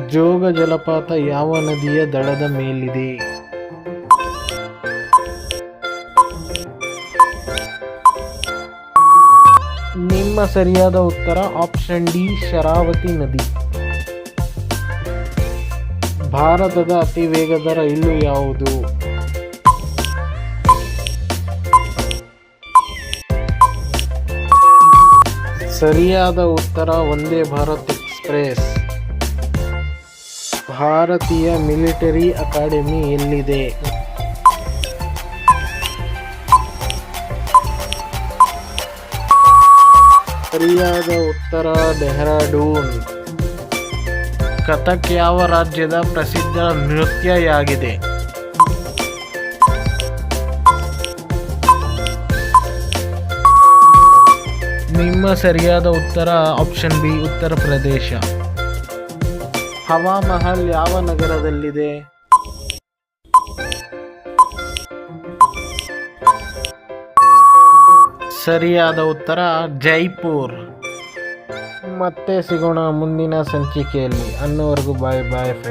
ಜೋಗ ಜಲಪಾತ ಯಾವ ನದಿಯ ದಡದ ಮೇಲಿದೆ? ನಿಮ್ಮ ಸರಿಯಾದ ಉತ್ತರ ಆಪ್ಷನ್ ಡಿ, ಶರಾವತಿ ನದಿ. ಭಾರತದ ಅತಿ ವೇಗದ ರೈಲು ಯಾವುದು? ಸರಿಯಾದ ಉತ್ತರ ವಂದೇ ಭಾರತ್ ಎಕ್ಸ್‌ಪ್ರೆಸ್. ಭಾರತೀಯ ಮಿಲಿಟರಿ ಅಕಾಡೆಮಿ ಎಲ್ಲಿದೆ? ಸರಿಯಾದ ಉತ್ತರ ಡೆಹ್ರಾಡೂನ್. ಕಥಕ್ ಯಾವ ರಾಜ್ಯದ ಪ್ರಸಿದ್ಧ ನೃತ್ಯಯಾಗಿದೆ? ನಿಮ್ಮ ಸರಿಯಾದ ಉತ್ತರ ಆಪ್ಷನ್ ಬಿ, ಉತ್ತರ ಪ್ರದೇಶ. ಹವಾ ಮಹಲ್ ಯಾವ ನಗರದಲ್ಲಿದೆ? ಸರಿಯಾದ ಉತ್ತರ ಜೈಪುರ್. ಮತ್ತೆ ಸಿಗೋಣ ಮುಂದಿನ ಸಂಚಿಕೆಯಲ್ಲಿ. ಅನ್ನೋವರೆಗೂ ಬಾಯ್ ಬಾಯ್.